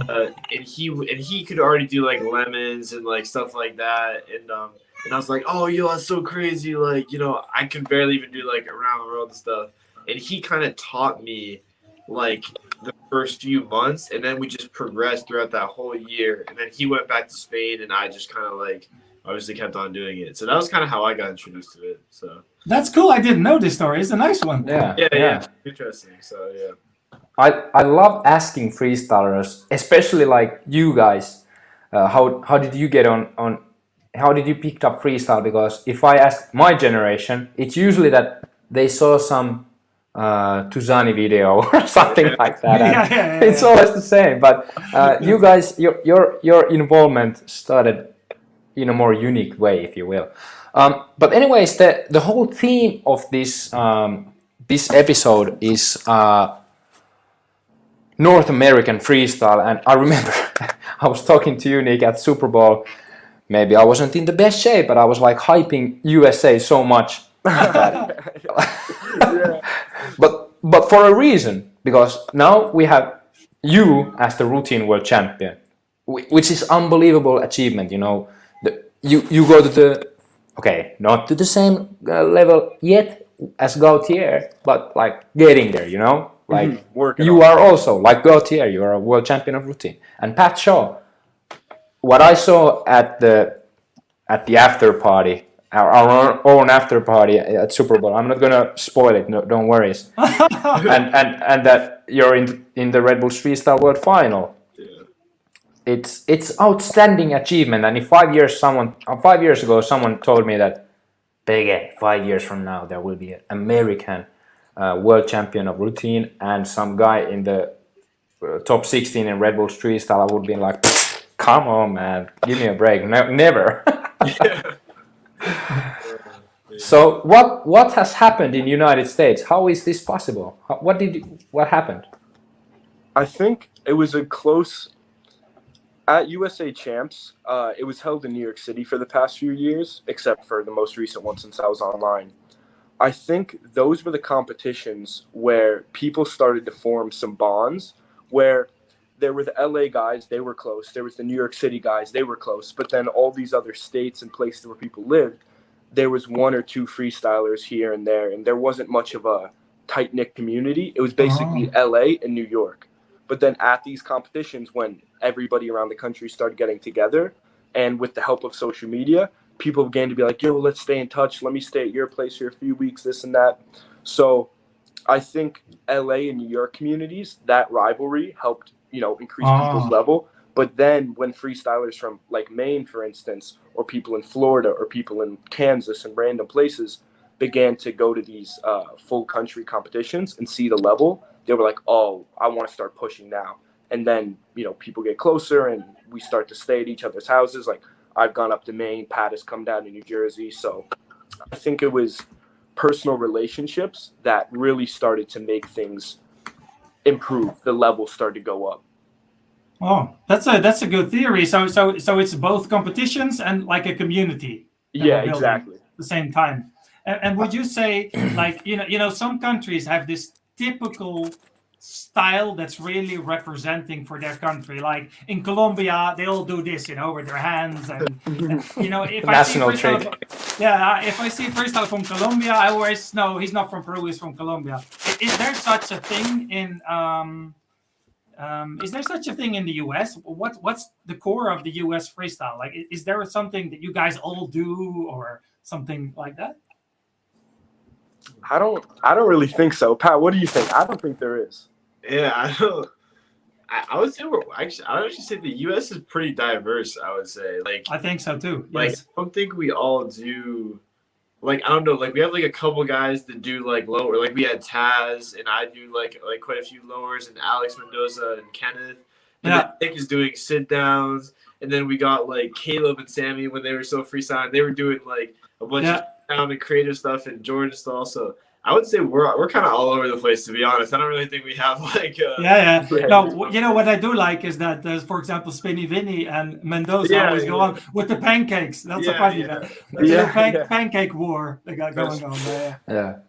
And he could already do like lemons and like stuff like that. And I was like, oh, yo, that's so crazy. Like, I could barely even do like around the world and stuff. And he kind of taught me like the first few months, and then we just progressed throughout that whole year. And then he went back to Spain, and I just kind of like obviously kept on doing it. So that was kind of how I got introduced to it. So that's cool. I didn't know this story. It's a nice one. Yeah. Interesting. So yeah. I love asking freestylers, especially like you guys, how did you get on how did you pick up freestyle? Because if I ask my generation, it's usually that they saw some Tuzani video or something like that. Yeah. It's always the same. But you guys, your involvement started in a more unique way, if you will. But anyways, the whole theme of this this episode is North American freestyle, and I remember I was talking to you, Nick, at Super Bowl. Maybe I wasn't in the best shape, but I was like hyping USA so much. But for a reason, because now we have you as the routine world champion, which is unbelievable achievement. You go to the not to the same level yet as Gautier, but like getting there. Like you are also like Gautier. You are a world champion of routine, and Patshaw. What I saw at the after party, our own after party at Super Bowl. I'm not gonna spoil it. No, don't worry. and that you're in the Red Bull Freestyle World Final. Yeah. It's outstanding achievement. And if 5 years ago someone told me that, again, 5 years from now there will be an American world champion of routine and some guy in the top 16 in Red Bull Freestyle, I would be like, come on, man, give me a break. No, never. So what has happened in United States? How is this possible? What happened? I think it was a close at USA Champs. It was held in New York City for the past few years, except for the most recent one since I was online. I think those were the competitions where people started to form some bonds, where there were the LA guys, they were close. There was the New York City guys, they were close. But then all these other states and places where people lived, there was one or two freestylers here and there, and there wasn't much of a tight-knit community. It was basically LA and New York. But then at these competitions, when everybody around the country started getting together, and with the help of social media, people began to be like, yo, let's stay in touch. Let me stay at your place for a few weeks, this and that. So I think LA and New York communities, that rivalry helped, increase people's level. But then when freestylers from like Maine, for instance, or people in Florida or people in Kansas and random places began to go to these full country competitions and see the level, they were like, oh, I want to start pushing now. And then, people get closer and we start to stay at each other's houses. Like I've gone up to Maine, Pat has come down to New Jersey. So I think it was personal relationships that really started to make things improve. The level started to go up. Oh, that's a good theory. So it's both competitions and like a community. Yeah, exactly. At the same time. And would you say like some countries have this typical style that's really representing for their country? Like in Colombia, they all do this, with their hands, and if National I see freestyle, if I see freestyle from Colombia, I always know he's not from Peru, he's from Colombia. Is there such a thing in the US? What's the core of the US freestyle? Like, is there something that you guys all do or something like that? I don't really think so. Pat, what do you think? I don't think there is. Yeah, I don't. I would say I would actually say the U.S. is pretty diverse. I would say, like, I think so too. Like, Yes. I don't think we all do. Like, I don't know. Like, we have like a couple guys that do like lower. Like, we had Taz and I do like quite a few lowers, and Alex Mendoza and Kenneth. And then Nick is doing sit downs, and then we got like Caleb and Sammy when they were still freestyling. They were doing like a bunch of sound and creative stuff, and Jordan still also. I would say we're kind of all over the place, to be honest. I don't really think we have like. No, what I do like is that there's, for example, Spinny Vinny and Mendoza always go on with the pancakes. That's so funny. Pancake war they got going on there. Yeah.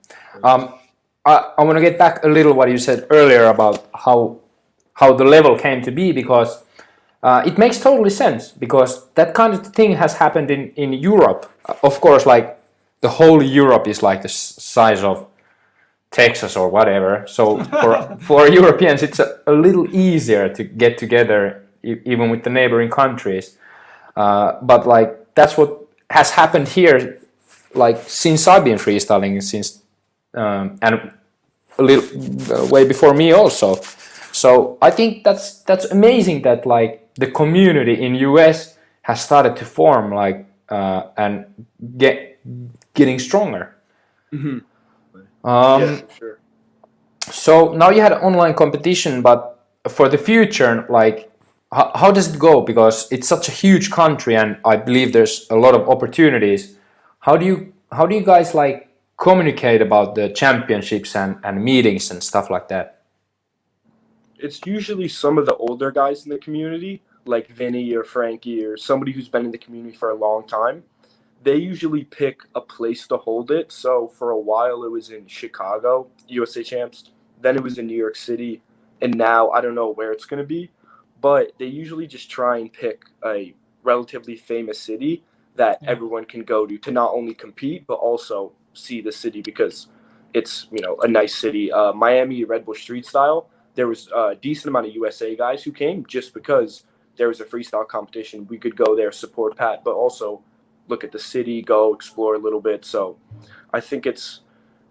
I want to get back a little what you said earlier about how the level came to be, because it makes totally sense, because that kind of thing has happened in Europe. Of course, like the whole Europe is like the size of Texas or whatever. So for Europeans, it's a little easier to get together, even with the neighboring countries. But like that's what has happened here, like since I've been freestyling, and a little way before me also. So I think that's amazing that like the community in US has started to form, like and getting stronger. Mm-hmm. Sure. So now you had an online competition, but for the future, like how does it go? Because it's such a huge country, and I believe there's a lot of opportunities. How do you guys like communicate about the championships and meetings and stuff like that? It's usually some of the older guys in the community, like Vinny or Frankie or somebody who's been in the community for a long time. They usually pick a place to hold it. So for a while it was in Chicago, USA Champs. Then it was in New York City. And now I don't know where it's going to be. But they usually just try and pick a relatively famous city that everyone can go to not only compete, but also see the city, because it's, a nice city. Miami Red Bull Street Style, there was a decent amount of USA guys who came just because there was a freestyle competition. We could go there, support Pat, but also look at the city, go explore a little bit. So I think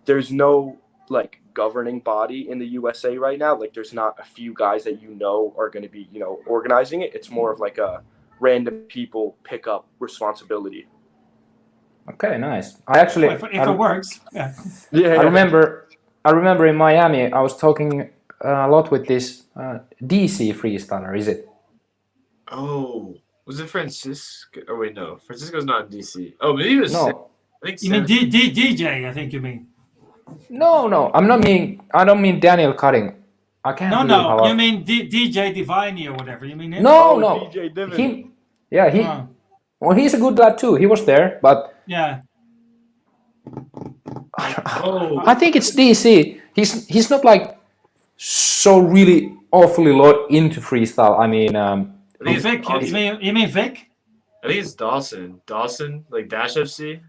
there's no like governing body in the USA right now. Like there's not a few guys that are going to be, organizing it. It's more of like a random people pick up responsibility. Okay, nice. I actually, if it works, I remember in Miami, I was talking a lot with this DC freestyler. Is it? Oh, Was it Francisco? Oh wait, no. Francisco's not in DC. Oh, maybe it was. Sam. No, I think You mean Sam. DJ? I think you mean. no. I don't mean Daniel Cutting. I can't No, believe no. how. You mean DJ Divine or whatever? You mean him? No, Oh, no. DJ Divin. Him. Yeah, he. Oh, Well, he's a good lad too. He was there, but yeah. Oh, I think it's DC. He's not like so really awfully lot into freestyle. I mean, I Oh, think it's Vic. Dawson. You mean Vic? I think it's Dawson. Dawson, like Dash FC.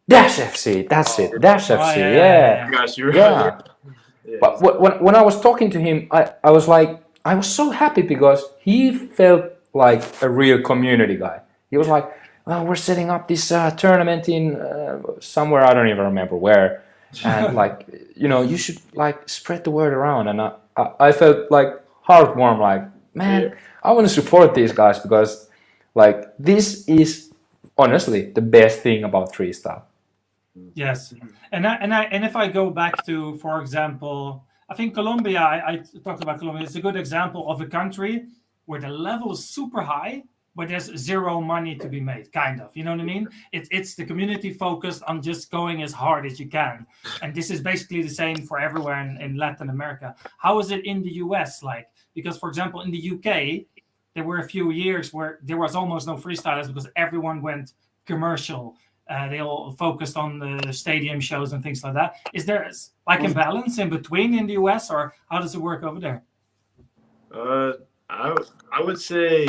Dash FC. That's it. Dash Oh, FC. yeah. Gosh, you're Yeah. right. Yeah. But when I was talking to him, I was like, I was so happy because he felt like a real community guy. He was like, well, we're setting up this tournament in somewhere, I don't even remember where. And like, you should like spread the word around. And I felt like heartwarm, like, man, I want to support these guys because like this is honestly the best thing about freestyle. Yes, and if I go back to, for example, I think Colombia. I talked about Colombia. It's a good example of a country where the level is super high, but there's zero money to be made. Kind of, you know what I mean? It's the community focused on just going as hard as you can, and this is basically the same for everywhere in Latin America. How is it in the US like? Because, for example, in the UK, there were a few years where there was almost no freestylers because everyone went commercial. They all focused on the stadium shows and things like that. Is there like a balance in between in the US, or how does it work over there? I would say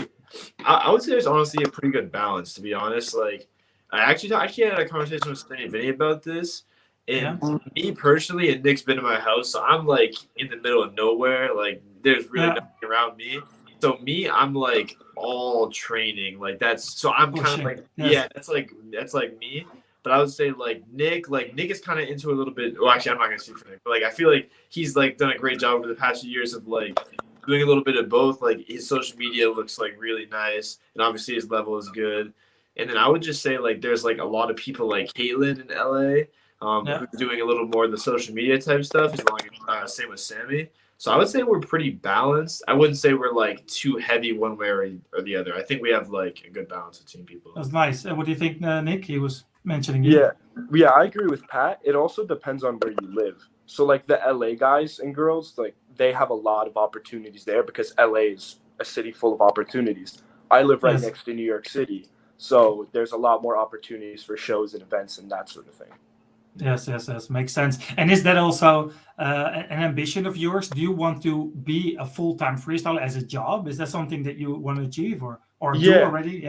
there's honestly a pretty good balance, to be honest. Like, I actually had a conversation with Spenny Vinny about this, and me personally, and Nick's been in my house, so I'm like in the middle of nowhere. Like, there's really nothing around me. So me, I'm like all training. Like I'm kind of like that's like me. But I would say like Nick is kind of into a little bit. Well, actually, I'm not gonna speak for Nick, but like I feel like he's like done a great job over the past few years of like doing a little bit of both. Like his social media looks like really nice, and obviously his level is good. And then I would just say like there's like a lot of people like Caitlin in LA, who's doing a little more of the social media type stuff. As long as same with Sammy. So I would say we're pretty balanced. I wouldn't say we're like too heavy one way or the other. I think we have like a good balance between people. That's nice. What do you think, Nick? He was mentioning you. Yeah, I agree with Pat. It also depends on where you live. So like the LA guys and girls, like they have a lot of opportunities there because LA is a city full of opportunities. I live right next to New York City, so there's a lot more opportunities for shows and events and that sort of thing. Yes, makes sense. And is that also an ambition of yours? Do you want to be a full-time freestyler as a job? Is that something that you want to achieve or do already?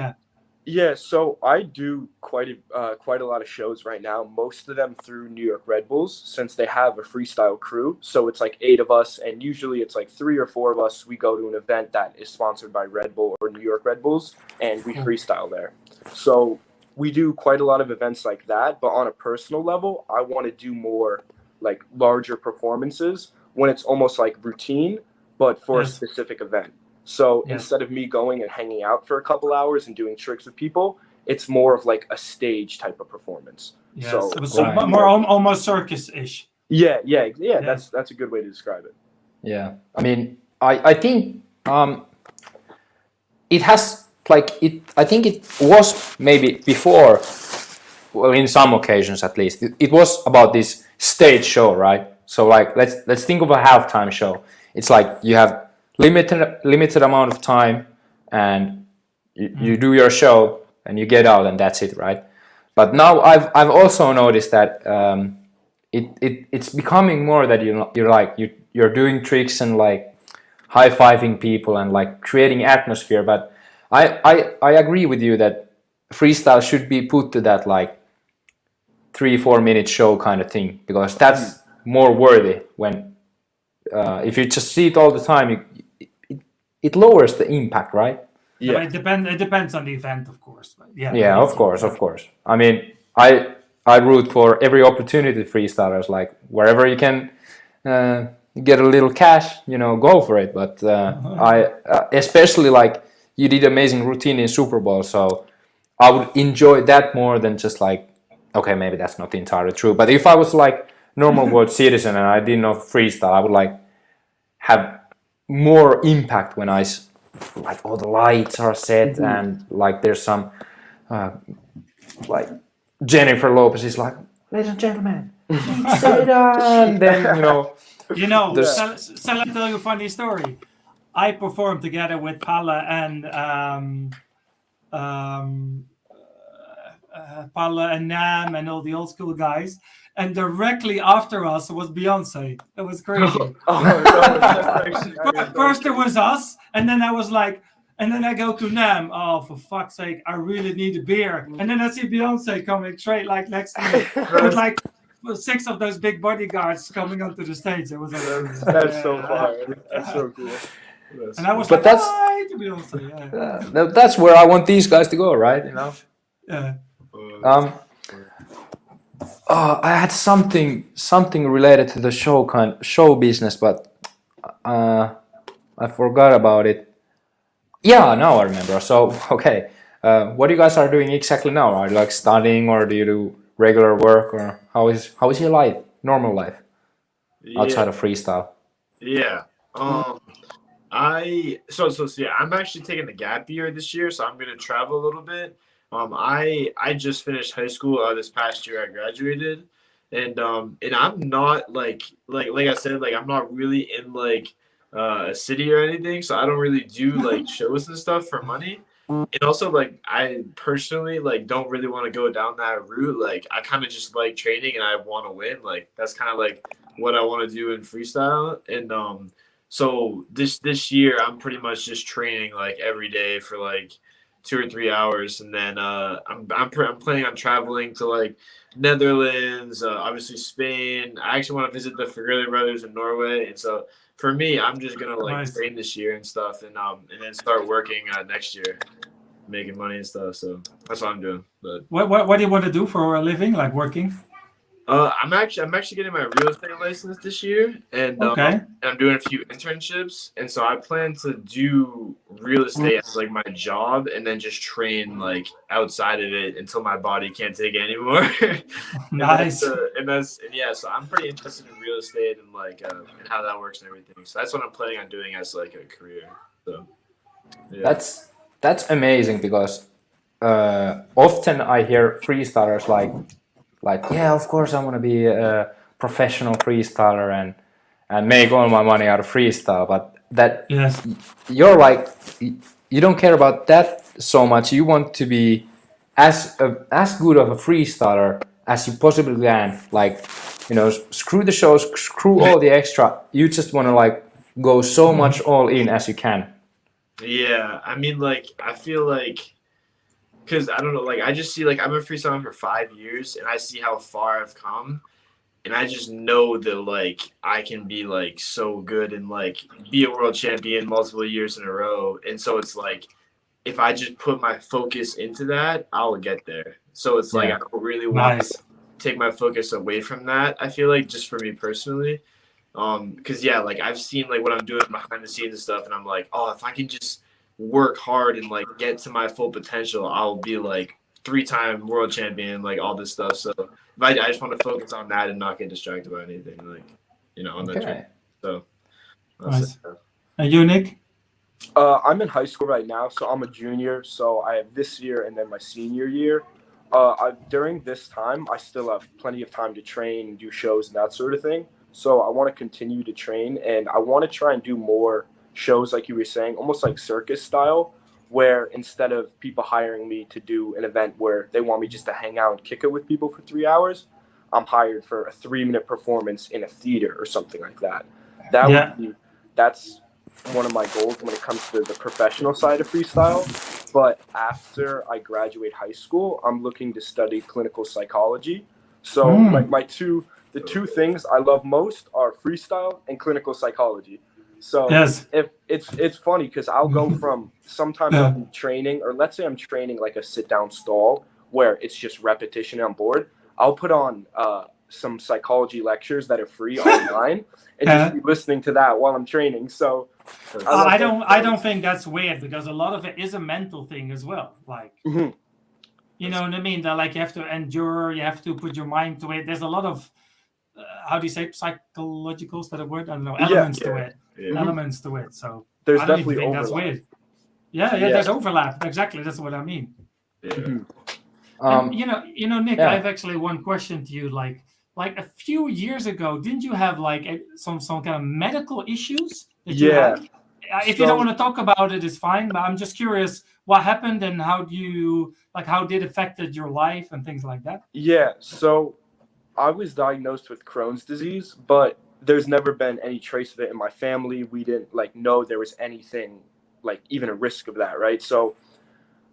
Yeah, so I do quite a lot of shows right now, most of them through New York Red Bulls, since they have a freestyle crew. So it's like 8 of us, and usually it's like 3 or 4 of us. We go to an event that is sponsored by Red Bull or New York Red Bulls, and we freestyle there. So we do quite a lot of events like that, but on a personal level, I want to do more like larger performances when it's almost like routine, but for a specific event. So instead of me going and hanging out for a couple hours and doing tricks with people, it's more of like a stage type of performance. Yes. So more almost circus-ish. Yeah. That's a good way to describe it. Yeah, I mean, I think it has like it. I think it was maybe before, well, in some occasions at least, it was about this stage show, right? So like let's think of a halftime show. It's like you have limited amount of time, and you do your show and you get out and that's it, right? But now I've also noticed that it's becoming more that you're doing tricks and like high-fiving people and like creating atmosphere. But I agree with you that freestyle should be put to that like 3-4 minute show kind of thing, because that's more worthy. When if you just see it all the time, it lowers the impact, right? Yeah, it depends on the event, of course. But yeah, of course. I mean, I root for every opportunity freestylers, like wherever you can get a little cash, go for it. But I especially like you did amazing routine in Super Bowl, so I would enjoy that more than just like, okay, maybe that's not entirely true, but if I was like normal world citizen and I didn't know freestyle, I would like have more impact when I like all the lights are set and like there's some like Jennifer Lopez is like, ladies and gentlemen, it's Seyda, and then You know, There's- shall I tell you a funny story? I performed together with Palle and Palle and Nam and all the old school guys, and directly after us was Beyonce. It was crazy. Oh, no, that's actually- First there was us, and then I was like, and then I go to Nam. Oh, for fuck's sake, I really need a beer. And then I see Beyonce coming straight like next to me with like 6 of those big bodyguards coming onto the stage. It was like, That's so fire. That's so cool. And I was But like, that's- hi to Beyonce. Yeah. that's where I want these guys to go, right? Yeah. I had something related to the show business, but I forgot about it. Yeah, now I remember. So okay, what you guys are doing exactly now? Are you like studying, or do you do regular work, or how is your life, normal life, outside of freestyle? Yeah. I'm actually taking the gap year this year, so I'm gonna travel a little bit. I just finished high school this past year. I graduated, and I'm not like I said, like I'm not really in like a city or anything, so I don't really do like shows and stuff for money. And also, like, I personally like don't really want to go down that route. Like, I kind of just like training and I want to win. Like, that's kind of like what I want to do in freestyle. And so this year I'm pretty much just training like every day for like 2 or 3 hours, and then I'm planning on traveling to like Netherlands, obviously Spain. I actually want to visit the Fagerli brothers in Norway, and so for me, I'm just gonna like Nice. train this year and stuff, and then start working next year, making money and stuff. So that's what I'm doing. But What do you want to do for a living, like working? I'm actually getting my real estate license this year, and Okay. I'm doing a few internships, and so I plan to do real estate as like my job, and then just train like outside of it until my body can't take it anymore. Nice. So I'm pretty interested in real estate and like and how that works and everything. So that's what I'm planning on doing as like a career. So yeah. That's amazing, because often I hear freestylers like, yeah, of course I want to be a professional freestyler and make all my money out of freestyle, but that Yes. you're like, you don't care about that so much. You want to be as good of a freestyler as you possibly can. Like, screw the shows, screw all the extra. You just want to like go so much all in as you can. Yeah, I mean, like, I feel like, because I don't know, like, I just see, like, I've been freestyling for 5 years, and I see how far I've come, and I just know that, like, I can be, like, so good and, like, be a world champion multiple years in a row. And so it's like, if I just put my focus into that, I'll get there. So it's like, Yeah. I don't really want Nice. to take my focus away from that, I feel like, just for me personally. Because yeah, like I've seen like what I'm doing behind the scenes and stuff, and I'm like, oh, if I can just work hard and like get to my full potential, I'll be like 3-time world champion, like all this stuff. So I just want to focus on that and not get distracted by anything, like on that Okay. trip. So that's Nice. it. And you, Nick? I'm in high school right now, so I'm a junior. So I have this year and then my senior year. During this time, I still have plenty of time to train, do shows, and that sort of thing. So I want to continue to train, and I want to try and do more shows, like you were saying, almost like circus style, where instead of people hiring me to do an event where they want me just to hang out and kick it with people for 3 hours, I'm hired for a 3-minute performance in a theater or something like that. That's one of my goals when it comes to the professional side of freestyle. But after I graduate high school, I'm looking to study clinical psychology. So the two things I love most are freestyle and clinical psychology. So Yes. if it's funny because I'll go from sometimes I'm training, or let's say I'm training like a sit down stall where it's just repetition and I'm bored. I'll put on some psychology lectures that are free online and just be listening to that while I'm training. So I don't think that's weird, because a lot of it is a mental thing as well. Like, you know what I mean? That like you have to endure, you have to put your mind to it. There's a lot of how do you say psychological? Is that a word? I don't know. Elements to it. Yeah. Elements to it. So there's I don't definitely even think that's overlap. weird. Yeah, Yeah. there's overlap. Exactly, that's what I mean. Yeah. Mhm. And Nick, yeah. I have actually one question to you. Like a few years ago, didn't you have like some kind of medical issues that you Yeah. had? If you don't So want to talk about it, it's fine. But I'm just curious what happened and how did it affected your life and things like that. yeah, so I was diagnosed with Crohn's disease, but there's never been any trace of it in my family. We didn't like know there was anything like even a risk of that, right? So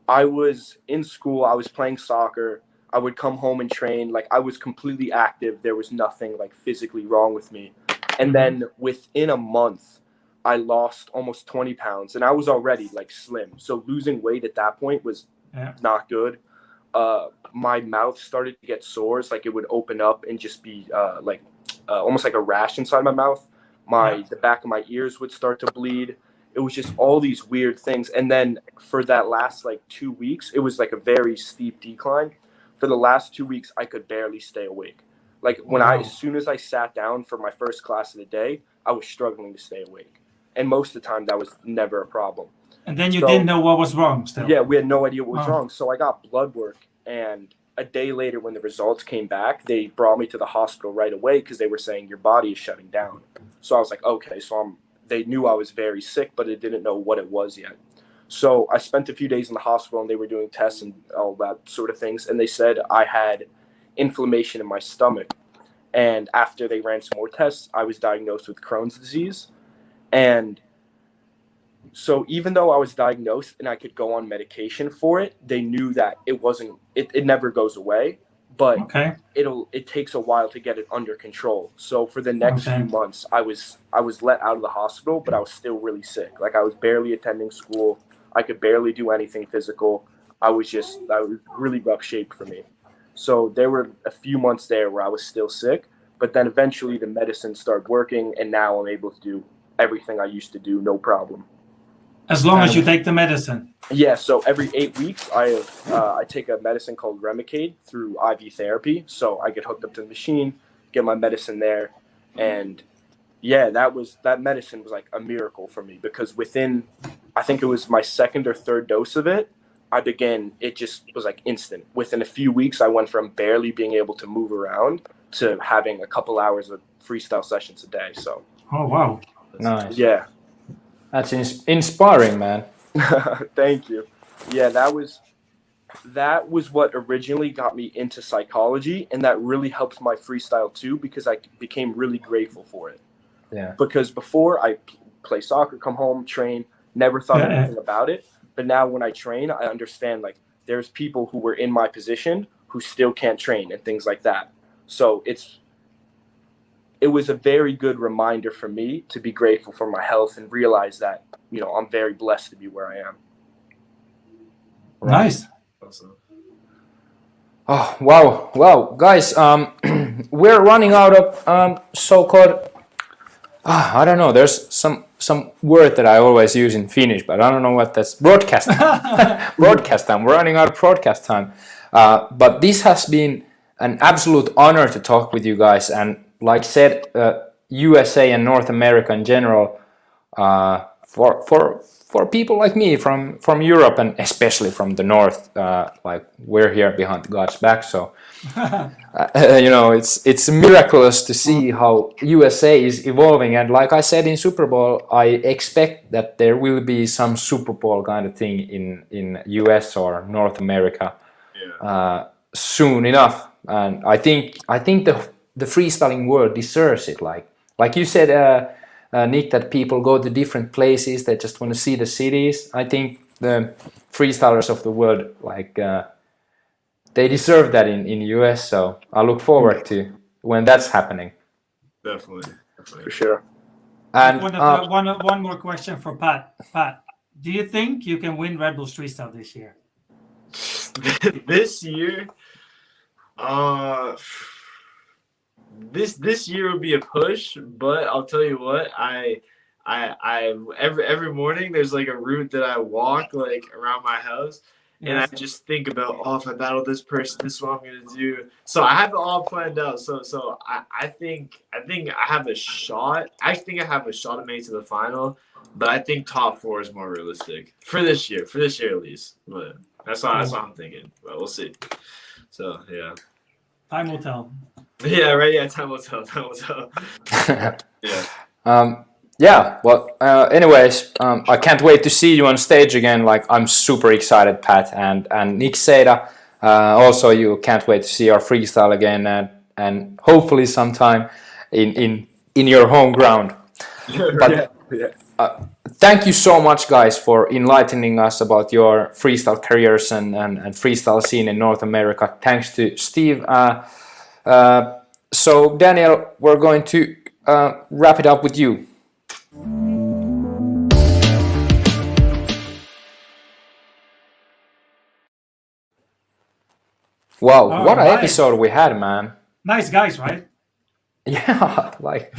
I was in school, I was playing soccer. I would come home and train. Like I was completely active. There was nothing like physically wrong with me. And then within a month, I lost almost 20 pounds and I was already like slim. So losing weight at that point was Yeah. not good. My mouth started to get sores. Like it would open up and just be almost like a rash inside my mouth. The back of my ears would start to bleed. It was just all these weird things. And then for that last like 2 weeks, it was like a very steep decline. For the last 2 weeks, I could barely stay awake. Like as soon as I sat down for my first class of the day, I was struggling to stay awake. And most of the time that was never a problem. And then you So- didn't know what was wrong still. Yeah, we had no idea what was Wow. wrong. So I got blood work, and a day later when the results came back, they brought me to the hospital right away because they were saying your body is shutting down. So I was like, okay, so they knew I was very sick, but they didn't know what it was yet. So I spent a few days in the hospital and they were doing tests and all that sort of things. And they said I had inflammation in my stomach. And after they ran some more tests, I was diagnosed with Crohn's disease. And so even though I was diagnosed and I could go on medication for it, they knew that it never goes away, but Okay. it takes a while to get it under control. So for the next Okay. few months, I was let out of the hospital, but I was still really sick. Like I was barely attending school. I could barely do anything physical. I was really rough shape for me. So there were a few months there where I was still sick, but then eventually the medicine started working and now I'm able to do everything I used to do, no problem. As long as you take the medicine. Yeah, so every 8 weeks, I take a medicine called Remicade through IV therapy. So I get hooked up to the machine, get my medicine there, and yeah, that medicine was like a miracle for me because within, I think it was my second or third dose of it, it just was like instant. Within a few weeks, I went from barely being able to move around to having a couple hours of freestyle sessions a day. So Oh wow. Nice. yeah. That's inspiring, man. Thank you. Yeah, that was what originally got me into psychology, and that really helped my freestyle too because I became really grateful for it. Yeah. Because before I play soccer, come home, train, never thought anything about it. But now when I train, I understand like there's people who were in my position who still can't train and things like that. So it was a very good reminder for me to be grateful for my health and realize that, I'm very blessed to be where I am. Nice. Awesome. Oh, wow, guys. We're running out of so-called. I don't know. There's some word that I always use in Finnish, but I don't know what that's. Broadcast time. Broadcast time. We're running out of broadcast time. But this has been an absolute honor to talk with you guys, and like said, USA and North America in general, for people like me from Europe and especially from the North, like we're here behind God's back, so it's miraculous to see how USA is evolving. And like I said in Super Bowl, I expect that there will be some Super Bowl kind of thing in US or North America soon enough. And I think the freestyling world deserves it. Like you said, Nick, that people go to different places. They just want to see the cities. I think the freestylers of the world, they deserve that in US. So I look forward to when that's happening. Definitely. For sure. And one more question for Pat. Pat, do you think you can win Red Bull Freestyle this year? This year, this year would be a push, but I'll tell you what, I every morning there's like a route that I walk like around my house, And I just think about, oh, if I battle this person, this is what I'm gonna do. So I have it all planned out. So I think I have a shot. I think I have a shot to make it to the final, but I think top 4 is more realistic for this year. For this year at least. But that's what I'm thinking. But we'll see. So yeah. Time will tell. Yeah, right. Yeah, time will tell. Time will tell. Yeah. Yeah, well, anyways, I can't wait to see you on stage again. Like, I'm super excited, Pat, and Nick Seyda. Also, you can't wait to see our freestyle again, and hopefully sometime in your home ground. But thank you so much, guys, for enlightening us about your freestyle careers and freestyle scene in North America. Thanks to Steve. So, Daniel, we're going to wrap it up with you. Wow, what an episode we had, man. Nice guys, right? Yeah, like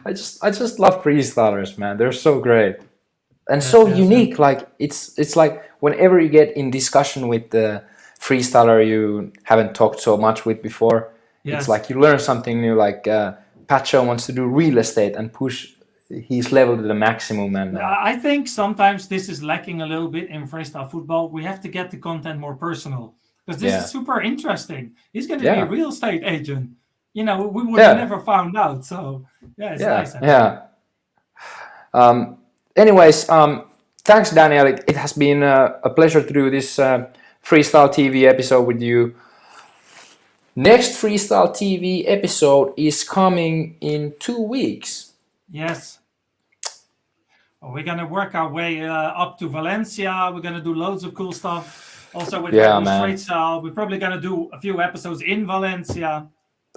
I just love freestylers, man. They're so great and so unique. Like it's like whenever you get in discussion with the freestyler you haven't talked so much with before, it's like you learn something new. Like Patshaw wants to do real estate and push his level to the maximum. And I think sometimes this is lacking a little bit in freestyle football. We have to get the content more personal. Because this is super interesting. He's going to be a real estate agent. You know, we would have never found out. So, it's nice. Actually. Yeah. Anyways, thanks, Daniel. It has been a pleasure to do this Freestyle TV episode with you. Next Freestyle TV episode is coming in 2 weeks. Yes. We're going to work our way up to Valencia. We're going to do loads of cool stuff. Also with freestyle, we're probably gonna do a few episodes in Valencia.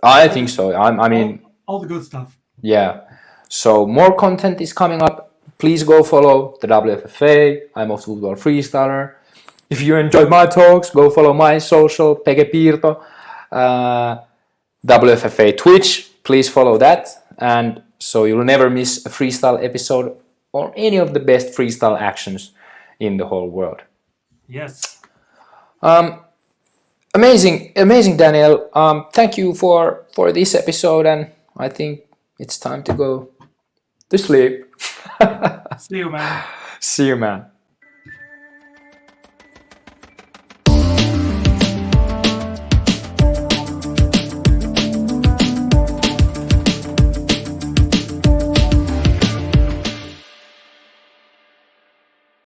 I think so. I mean, all the good stuff. Yeah. So more content is coming up. Please go follow the WFFA. I'm a football freestyler. If you enjoyed my talks, go follow my social Pege Pirto, WFFA Twitch. Please follow that, and so you'll never miss a freestyle episode or any of the best freestyle actions in the whole world. Yes. Amazing, Daniel. Thank you for this episode, and I think it's time to go to sleep. See you, man. See you, man.